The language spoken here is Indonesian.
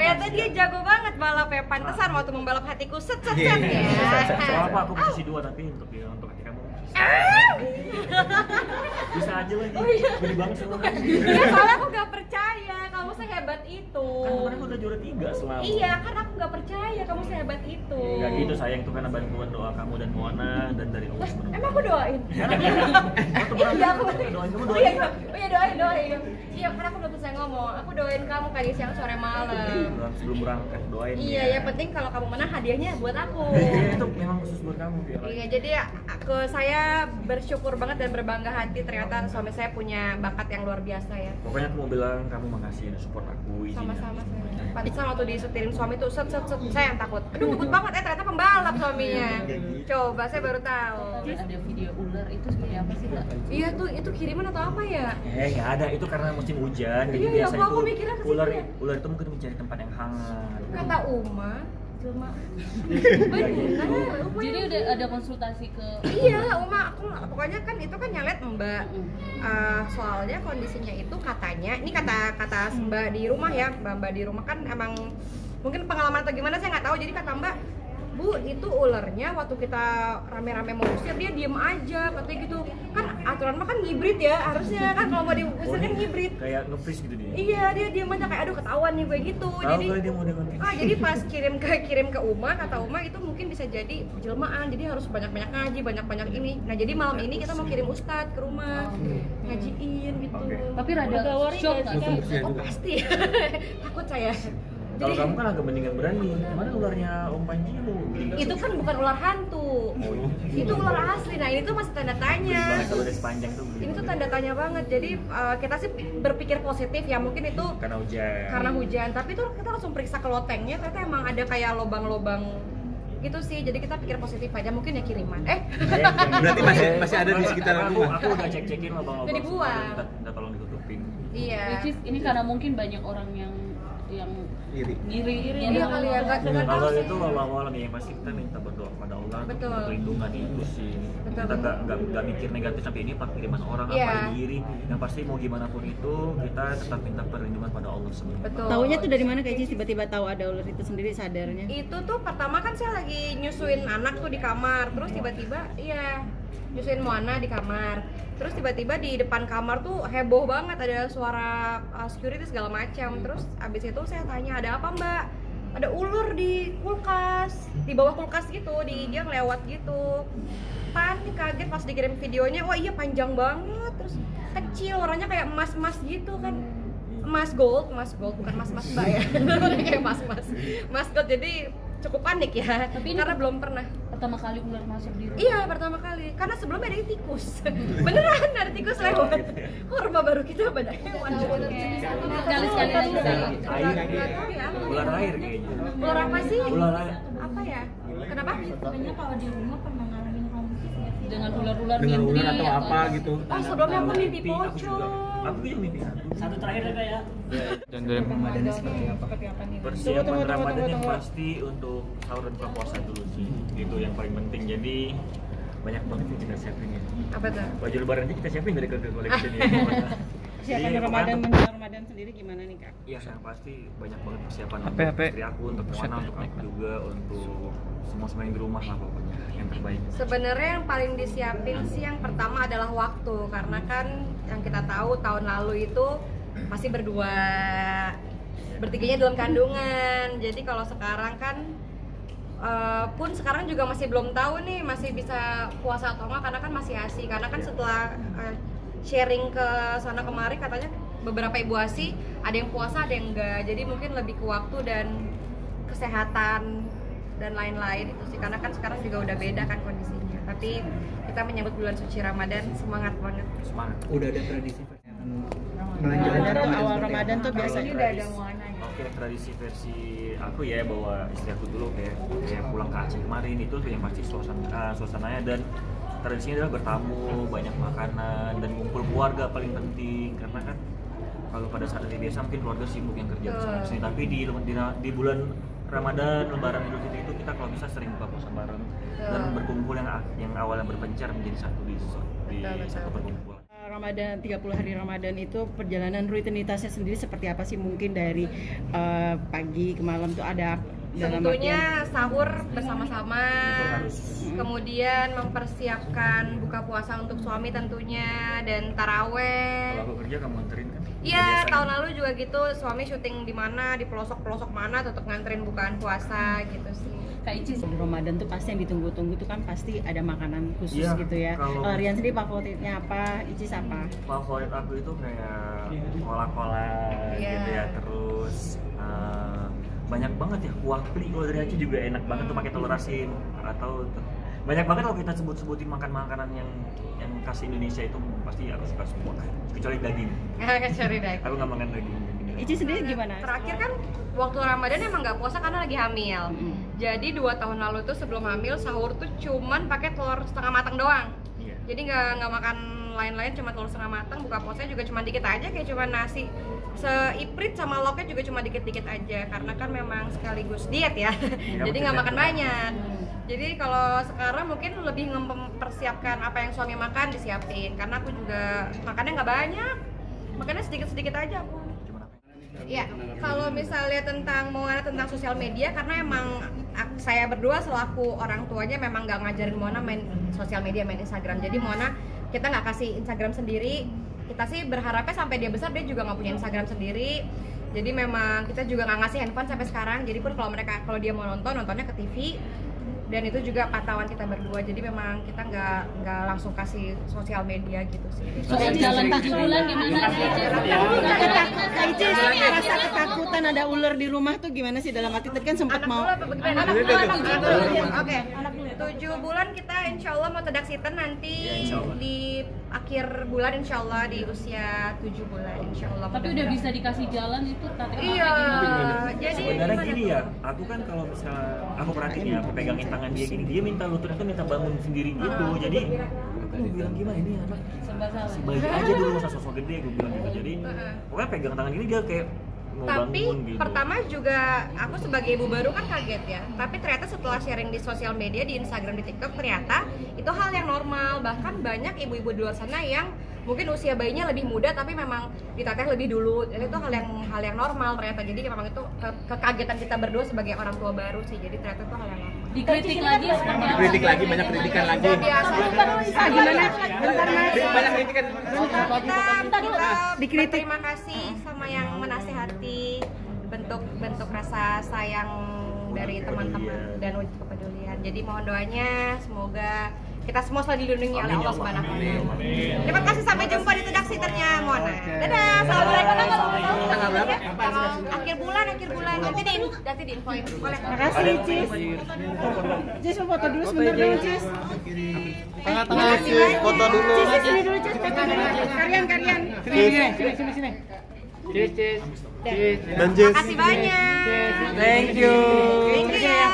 Ternyata dia jago banget balap ya. Pantesan waktu membalap hatiku set ya. Soalnya apa aku posisi 2 tapi untuk hati kamu bisa aja lagi. Gede banget sama kamu. Iya, soalnya aku gak percaya kamu sehebat itu. Kan kemarin aku udah juara 3 selalu. Iya, kan aku gak percaya kamu sehebat itu. Gak gitu sayang, itu karena bantuan doa kamu dan Moana dan dari Allah SWT. Emang aku doain? Iya, aku doain kamu Oh iya doain. Iya, karena aku belum selesai ngomong. Aku doain kamu tadi siang sore malam. Sebelum berangkat doain. Iya, yang penting kalau kamu menang hadiahnya buat aku. Iya, itu memang khusus buat kamu ya. Iya, jadi saya bersyukur banget dan berbangga hati ternyata suami saya punya bakat yang luar biasa ya. Pokoknya aku mau bilang kamu makasih udah support aku izinnya. Sama-sama. Pantesan waktu disetirin suami tuh set saya yang takut. Aduh, ngebut banget ternyata pembalap suaminya. Coba saya baru tahu. Ada video ular itu seperti apa sih, Kak? Iya tuh, itu kiriman atau apa ya? Nggak ada, itu karena musim hujan. Jadi Iya, biasa aku itu mikirnya ke situ ular ya. itu mungkin mencari tempat yang hangat. Kata Uma, Uma. Jadi udah ada konsultasi ke Iya, Uma, aku pokoknya kan itu kan yang lihat Mbak. Soalnya kondisinya itu katanya, ini kata Mbak di rumah ya, Mbak di rumah kan emang mungkin pengalaman atau gimana saya nggak tahu. Jadi kata Mbak, Bu, itu ularnya waktu kita rame-rame mau usir dia diem aja katanya gitu. Kan aturan mah kan ngibrit ya, harusnya kan kalau mau diusir kan ngibrit. Kayak nge-freeze gitu dia. Iya, dia diem aja kayak aduh ketahuan nih gue gitu. Tahu Jadi kali dia mau dengan jadi pas kirim ke Uma, kata Uma itu mungkin bisa jadi jelmaan. Jadi harus banyak-banyak ngaji, banyak-banyak ini. Nah, jadi malam ini kita mau kirim ustadz ke rumah. Ngajiin gitu. Tapi rada shock nggak sih? Oh, pasti. Takut saya. Kalau kamu kan agak mendingan berani. Gimana ularnya Om Panji lu? Itu kan bukan ular hantu. Itu ular asli. Nah, ini tuh masih tanda tanya. Kalau udah sepanjang tuh. Ini tuh tanda tanya banget. Jadi kita sih berpikir positif ya, mungkin itu karena hujan. Tapi tuh kita langsung periksa ke lotengnya, ternyata emang ada kayak lobang-lobang gitu sih. Jadi kita pikir positif aja, mungkin ya kiriman. Berarti masih ada di sekitar rumah. Aku udah cek-cekin lobang-lobang. Jadi buang. Minta tolong ditutupin. Iya. Which is ini karena mungkin banyak orang yang ngiri Iya kali ya, nggak tahu Kalau sih. itu awal-awal nih, yang pasti kita minta berdoa pada Allah Betul. untuk perlindungan itu sih. Betul, Kita nggak mikir negatif sampai ini pak kiriman orang Iya. apa diri. Yang pasti mau gimana pun itu kita tetap minta perlindungan pada Allah sebenarnya. Betul. Taunya tuh dari mana Kak Icis tiba-tiba tahu ada ular itu sendiri sadarnya? Itu tuh pertama kan saya lagi nyusuin anak tuh di kamar, terus tiba-tiba nyusuin Moana di kamar. Terus tiba-tiba di depan kamar tuh heboh banget, ada suara security segala macam. Terus abis itu saya tanya, ada apa Mbak? Ada ular di kulkas, di bawah kulkas gitu, dia ngelewat gitu. Panik, kaget pas dikirim videonya, wah iya panjang banget, terus kecil, warnanya kayak emas-emas gitu kan. Emas gold, bukan emas-emas Mbak ya. Kayak emas gold, jadi cukup panik ya. Tapi karena belum pernah. Pertama kali ular masuk di rumah. Iya, pertama kali. Karena sebelumnya ada tikus. Beneran ada tikus lewat. Oh, rumah baru kita banyak hewan. Sekali-sekali lagi. Ular air kayaknya. Ular apa sih? Ular air. Apa ya? Kenapa? Kayaknya kalau di rumah pernah ngalamin konflik ya. Dengan ular-ular Dengan mimpi ular atau apa gitu. Oh, sebelumnya aku mimpi pocong. Aku juga mimpi hantu. Satu terakhir ya Kak ya. Dan dalam Ramadan seperti apa? Persiapan Ramadan yang pasti untuk sahur dan buka puasa dulu sih. Itu yang paling penting. Jadi banyak banget yang kita siapin ya. Apa tuh? Baju lebaran aja kita siapin dari koleksi ini. Persiapan Ramadan menjelang Ramadan sendiri gimana nih Kak? Iya, yang pasti banyak banget persiapan untuk Apa? istri aku, untuk Moana, untuk aku juga, untuk semua yang di rumah lah pokoknya yang terbaik. Sebenarnya yang paling disiapin sih yang pertama adalah waktu, karena kan yang kita tahu tahun lalu itu masih berdua, bertiganya dalam kandungan. Jadi kalau sekarang kan pun sekarang juga masih belum tahu nih masih bisa puasa atau enggak, karena kan masih ASI. Karena kan setelah sharing ke sana kemari katanya beberapa ibu ASI ada yang puasa ada yang enggak. Jadi mungkin lebih ke waktu dan kesehatan dan lain-lain itu sih, karena kan sekarang juga udah beda kan kondisinya. Tapi kita menyambut bulan suci Ramadan semangat banget. Semangat. Udah ada tradisi Ramadan tuh awal Ramadan tuh biasanya Udah ada Moana ya. Oke, tradisi versi aku ya, bawa istri aku dulu kayak pulang ke Aceh kemarin itu yang pasti suasananya, dan tradisinya adalah bertamu, banyak makanan dan ngumpul keluarga paling penting. Karena kan kalau pada saat hari biasa mungkin keluarga sibuk yang kerja sana sini, tapi di bulan Ramadan, Lebaran, Idul Fitri itu kita kalau bisa sering buka puasa bareng dan berkumpul yang awalnya berpencar menjadi satu di satu perkumpulan. Ramadan, 30 hari Ramadan itu perjalanan rutinitasnya sendiri seperti apa sih? Mungkin dari pagi ke malam tuh ada dalam Tentunya sahur bersama-sama, kemudian mempersiapkan buka puasa untuk suami tentunya, dan taraweh. Kalau aku kerja kamu nganterin kan? Iya, tahun lalu juga gitu, suami syuting di mana, di pelosok-pelosok mana, tetap nganterin bukaan puasa gitu sih. Kak Ici di Ramadan tuh pasti yang ditunggu-tunggu tuh kan pasti ada makanan khusus Iya, gitu ya. kalau- Kalau Rian sendiri favoritnya apa? Icis apa? Favorit aku itu kayak kola-kola Iya. gitu ya, terus banyak banget ya kuah pli. Kalau dari Aceh juga enak banget tuh pakai telur asin, atau banyak banget kalau kita sebut-sebutin makan-makanan yang khas Indonesia itu pasti aku suka semua, kecuali daging. Cari deh. Aku nggak makan daging. Icis sendiri gimana? Terakhir kan waktu Ramadan emang nggak puasa karena lagi hamil. Jadi 2 tahun lalu tuh sebelum hamil sahur tuh cuman pakai telur setengah matang doang. Iya. Jadi nggak makan lain-lain, cuma telur setengah matang. Buka puasanya juga cuma dikit aja, kayak cuma nasi seiprit sama lauknya juga cuma dikit-dikit aja, karena kan memang sekaligus diet ya. Jadi nggak makan banyak. Jadi kalau sekarang mungkin lebih mempersiapkan apa yang suami makan disiapin, karena aku juga makannya nggak banyak, makannya sedikit-sedikit aja aku. Ya, kalau misalnya tentang sosial media, karena emang saya berdua selaku orang tuanya memang nggak ngajarin Mona main sosial media, main Instagram. Jadi Mona kita nggak kasih Instagram sendiri. Kita sih berharapnya sampai dia besar dia juga nggak punya Instagram sendiri. Jadi memang kita juga nggak ngasih handphone sampai sekarang. Jadi pun kalau dia mau nontonnya ke TV. Dan itu juga pantauan kita berdua. Jadi memang kita nggak langsung kasih sosial media gitu sih. soal jalan 7 bulan gimana sih? Kak Icis, rasa ketakutan ada ular di rumah tuh gimana sih? Dalam hati tadi kan sempat Anak mau dulu apa bagaimana? Anak dulu. Oke. 7 bulan kita insya Allah mau tedaksitan nanti Ya, insya Allah. di akhir bulan insya Allah di usia 7 bulan insya Allah. Tapi udah bisa dikasih jalan itu tadi Iya. Jadi Sebenarnya gimana gini tuh? ya, aku kan kalau misalnya aku perhatiin ya, aku pegangin tangan dia gini, dia minta lututnya tuh minta bangun sendiri gitu. Jadi aku mau bilang gimana ini anak serba salah. si bayi aja dulu, masa sosok gede gue bilang gitu. Jadi pokoknya pegang tangan gini dia kayak mau Tapi bangun gitu. pertama juga aku sebagai ibu baru kan kaget ya. Tapi ternyata setelah sharing di sosial media, di Instagram, di TikTok, ternyata itu hal yang normal. Bahkan banyak ibu-ibu di luar sana yang mungkin usia bayinya lebih muda tapi memang diteteh lebih dulu. Dan itu hal yang normal ternyata. Jadi memang itu kekagetan kita berdua sebagai orang tua baru sih. Jadi ternyata itu hal yang normal. Dikritik lagi seperti apa? Kritik lagi, banyak kritikan lagi. Biasa. gimana? Bentar Mas. Banyak kritikan. Kita Dikritik. berterima kasih sama yang menasehati, bentuk rasa sayang dari teman-teman dan wujud kepedulian. Jadi mohon doanya semoga kita semua selalu dilindungi oleh Allah Subhanahu wa Ta'ala. Terima kasih, sampai jumpa di tedaksiternya Mona. Dadah. Assalamualaikum. Tanggal berapa? Akhir bulan. Nanti diinfoin. Boleh. Makasih Icis. Icis mau foto dulu sebentar dong Icis. Tengah-tengah Cis, foto dulu. Icis sini dulu Icis. Karyan. Sini. Cis. Dan Cis. Makasih banyak. Thank you. Thank you ya.